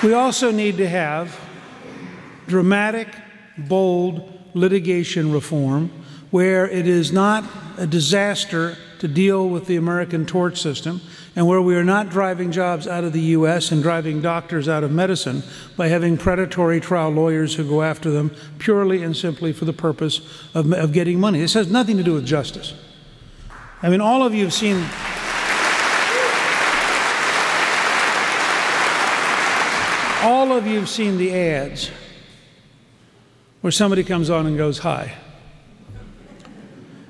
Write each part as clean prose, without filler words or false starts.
We also need to have dramatic, bold litigation reform where it is not a disaster to deal with the American tort system, and where we are not driving jobs out of the U.S. and driving doctors out of medicine by having predatory trial lawyers who go after them purely and simply for the purpose of getting money. This has nothing to do with justice. I mean, all of you have seen the ads where somebody comes on and goes, "Hi,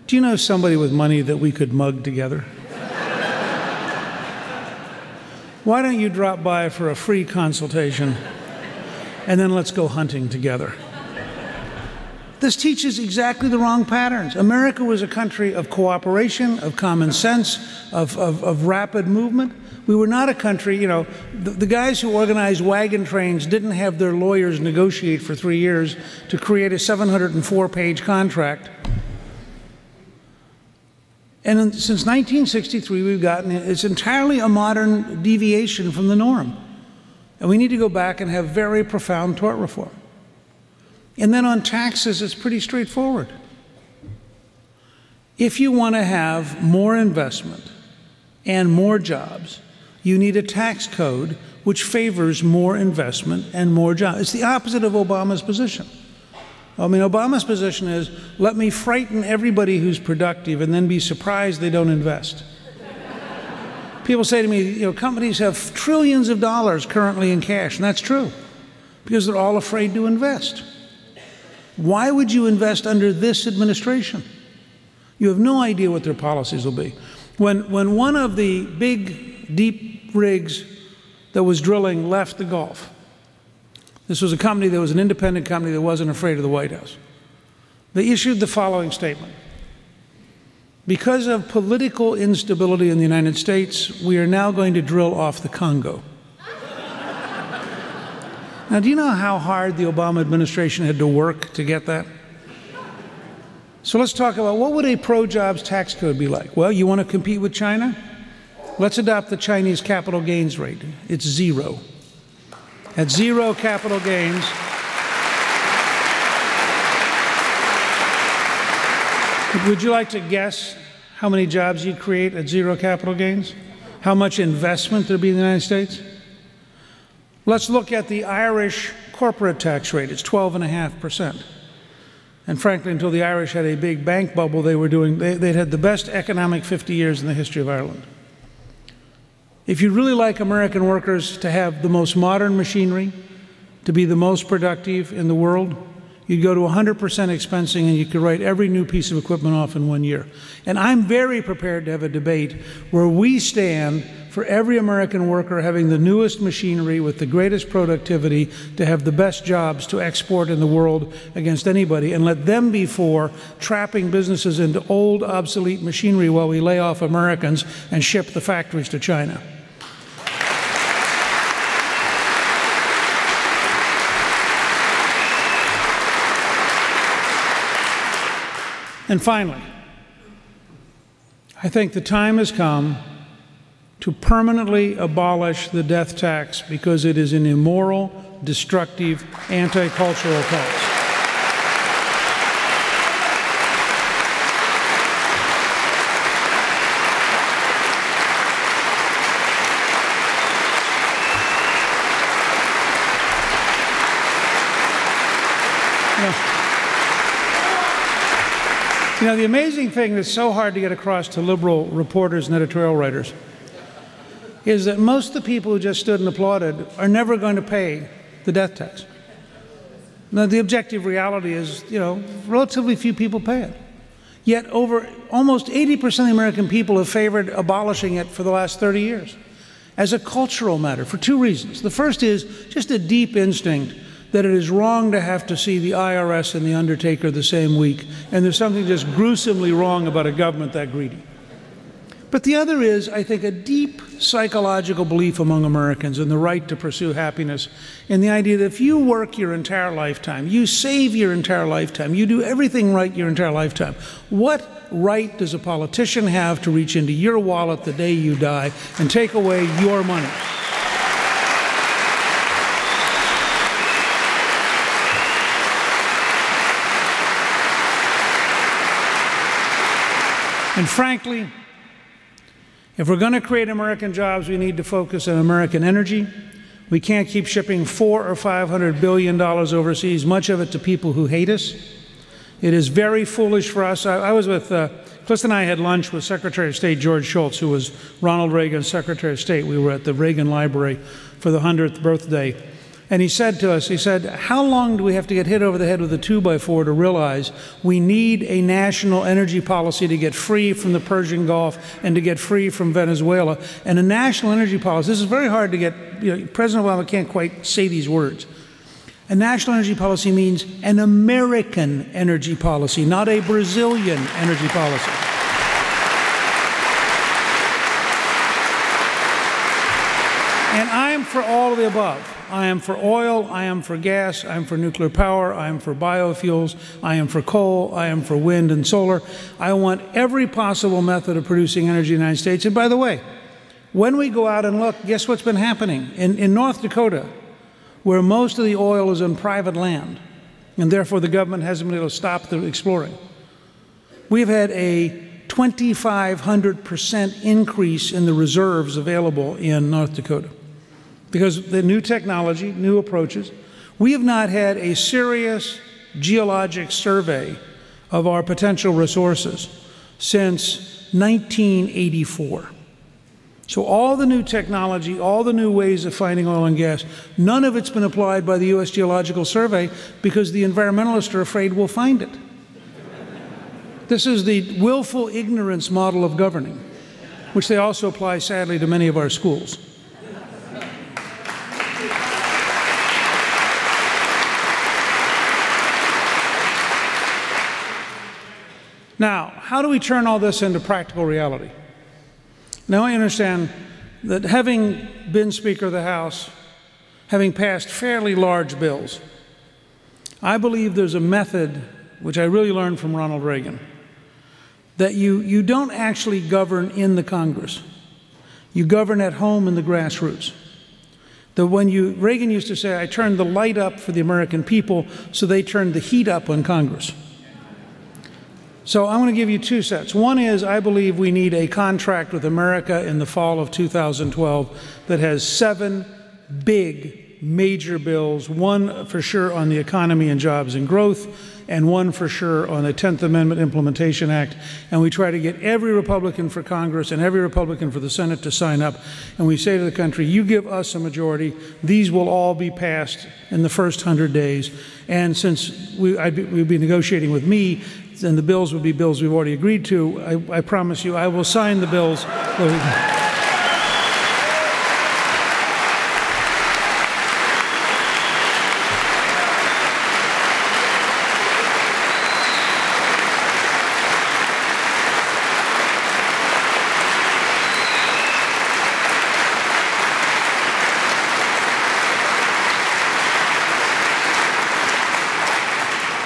do you know somebody with money that we could mug together? Why don't you drop by for a free consultation, and then let's go hunting together?" This teaches exactly the wrong patterns. America was a country of cooperation, of common sense, of rapid movement. We were not a country, you know, the guys who organized wagon trains didn't have their lawyers negotiate for 3 years to create a 704-page contract. And since 1963, we've gotten, it's entirely a modern deviation from the norm. And we need to go back and have very profound tort reform. And then on taxes, it's pretty straightforward. If you want to have more investment and more jobs, you need a tax code which favors more investment and more jobs. It's the opposite of Obama's position. I mean, Obama's position is, let me frighten everybody who's productive and then be surprised they don't invest. People say to me, you know, companies have trillions of dollars currently in cash, and that's true, because they're all afraid to invest. Why would you invest under this administration? You have no idea what their policies will be. When one of the big, deep rigs that was drilling left the Gulf, this was a company that was an independent company that wasn't afraid of the White House. They issued the following statement: because of political instability in the United States, we are now going to drill off the Congo. Now, do you know how hard the Obama administration had to work to get that? So let's talk about, what would a pro-jobs tax code be like? Well, you want to compete with China? Let's adopt the Chinese capital gains rate. It's 0. At 0 capital gains, would you like to guess how many jobs you'd create at 0 capital gains? How much investment there'd be in the United States? Let's look at the Irish corporate tax rate. It's 12.5%. And frankly, until the Irish had a big bank bubble, they'd had the best economic 50 years in the history of Ireland. If you'd really like American workers to have the most modern machinery, to be the most productive in the world, you'd go to 100% expensing, and you could write every new piece of equipment off in 1 year. And I'm very prepared to have a debate where we stand for every American worker having the newest machinery with the greatest productivity to have the best jobs to export in the world against anybody, and let them be for trapping businesses into old, obsolete machinery while we lay off Americans and ship the factories to China. And finally, I think the time has come to permanently abolish the death tax, because it is an immoral, destructive, anti-cultural tax. You know, the amazing thing that's so hard to get across to liberal reporters and editorial writers is that most of the people who just stood and applauded are never going to pay the death tax. Now, the objective reality is, you know, relatively few people pay it. Yet almost 80% of the American people have favored abolishing it for the last 30 years as a cultural matter for 2 reasons. The first is just a deep instinct that it is wrong to have to see the IRS and the Undertaker the same week, and there's something just gruesomely wrong about a government that greedy. But the other is, I think, a deep psychological belief among Americans in the right to pursue happiness, and the idea that if you work your entire lifetime, you save your entire lifetime, you do everything right your entire lifetime, what right does a politician have to reach into your wallet the day you die and take away your money? And frankly, if we're going to create American jobs, we need to focus on American energy. We can't keep shipping $400 or $500 billion overseas, much of it to people who hate us. It is very foolish for us. I was with, Clifton and I had lunch with Secretary of State George Shultz, who was Ronald Reagan's Secretary of State. We were at the Reagan Library for the 100th birthday. And he said to us, he said, how long do we have to get hit over the head with a 2x4 to realize we need a national energy policy to get free from the Persian Gulf and to get free from Venezuela? And a national energy policy, this is very hard to get, President Obama can't quite say these words. A national energy policy means an American energy policy, not a Brazilian energy policy. And I'm for all of the above. I am for oil, I am for gas, I am for nuclear power, I am for biofuels, I am for coal, I am for wind and solar. I want every possible method of producing energy in the United States. And by the way, when we go out and look, guess what's been happening? In North Dakota, where most of the oil is on private land, and therefore the government hasn't been able to stop the exploring, we've had a 2,500% increase in the reserves available in North Dakota. Because of the new technology, new approaches, we have not had a serious geologic survey of our potential resources since 1984. So all the new technology, all the new ways of finding oil and gas, none of it's been applied by the U.S. Geological Survey because the environmentalists are afraid we'll find it. This is the willful ignorance model of governing, which they also apply, sadly, to many of our schools. Now, how do we turn all this into practical reality? Now, I understand that having been Speaker of the House, having passed fairly large bills, I believe there's a method, which I really learned from Ronald Reagan, that you don't actually govern in the Congress. You govern at home in the grassroots. That when Reagan used to say, I turned the light up for the American people, so they turned the heat up on Congress. So I'm going to give you two sets. One is I believe we need a contract with America in the fall of 2012 that has 7 big, major bills, one for sure on the economy and jobs and growth, and one for sure on the 10th Amendment Implementation Act. And we try to get every Republican for Congress and every Republican for the Senate to sign up. And we say to the country, you give us a majority, these will all be passed in the first 100 days. And since we'd be negotiating with me, and the bills would be bills we've already agreed to, I promise you I will sign the bills.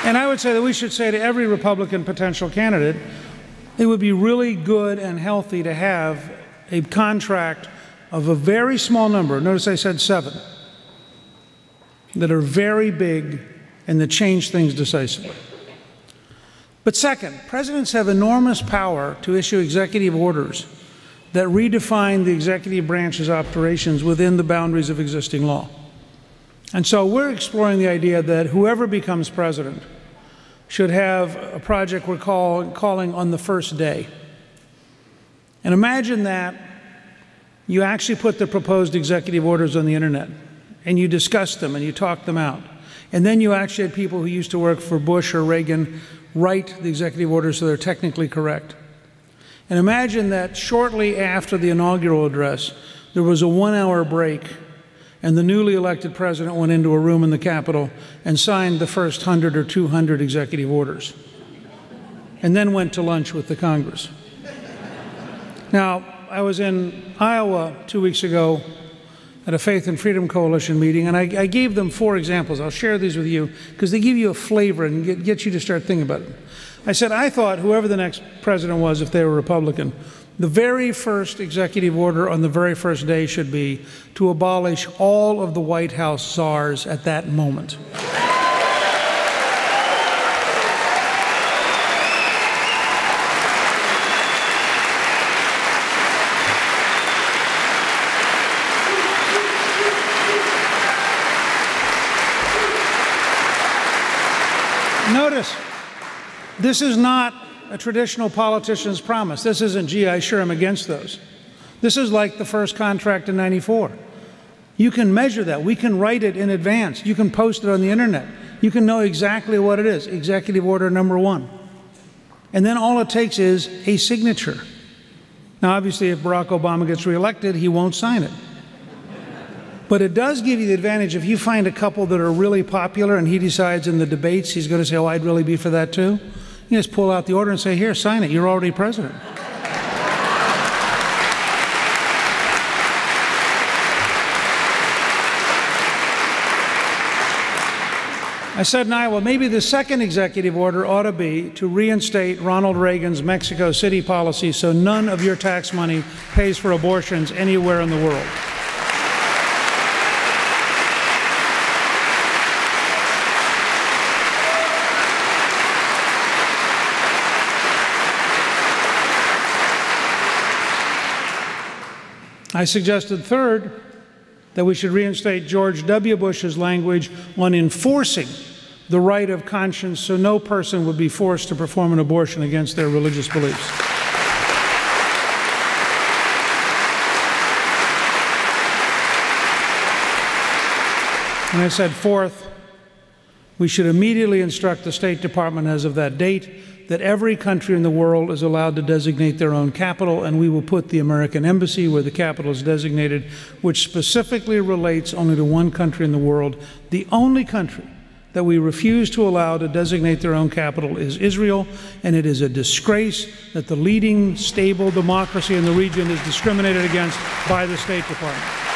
And I would say that we should say to every Republican potential candidate, it would be really good and healthy to have a contract of a very small number, notice I said 7, that are very big and that change things decisively. But second, presidents have enormous power to issue executive orders that redefine the executive branch's operations within the boundaries of existing law. And so we're exploring the idea that whoever becomes president should have a project we're calling On the First Day. And imagine that you actually put the proposed executive orders on the internet, and you discuss them and you talk them out. And then you actually had people who used to work for Bush or Reagan write the executive orders so they're technically correct. And imagine that shortly after the inaugural address, there was a 1-hour break, and the newly elected president went into a room in the Capitol and signed the first 100 or 200 executive orders, and then went to lunch with the Congress. Now, I was in Iowa 2 weeks ago at a Faith and Freedom Coalition meeting, and I gave them 4 examples. I'll share these with you because they give you a flavor and get you to start thinking about it. I said, I thought whoever the next president was, if they were Republican, the very first executive order on the very first day should be to abolish all of the White House czars at that moment. Notice, this is not a traditional politician's promise. This isn't, gee, I sure am against those. This is like the first contract in '94. You can measure that. We can write it in advance. You can post it on the internet. You can know exactly what it is, Executive Order number 1. And then all it takes is a signature. Now, obviously, if Barack Obama gets reelected, he won't sign it. But it does give you the advantage if you find a couple that are really popular and he decides in the debates he's going to say, oh, I'd really be for that too. You just pull out the order and say, here, sign it. You're already president. I said in Iowa, maybe the second executive order ought to be to reinstate Ronald Reagan's Mexico City policy so none of your tax money pays for abortions anywhere in the world. I suggested third, that we should reinstate George W. Bush's language on enforcing the right of conscience so no person would be forced to perform an abortion against their religious beliefs. And I said fourth, we should immediately instruct the State Department as of that date that every country in the world is allowed to designate their own capital, and we will put the American embassy where the capital is designated, which specifically relates only to one country in the world. The only country that we refuse to allow to designate their own capital is Israel, and it is a disgrace that the leading stable democracy in the region is discriminated against by the State Department.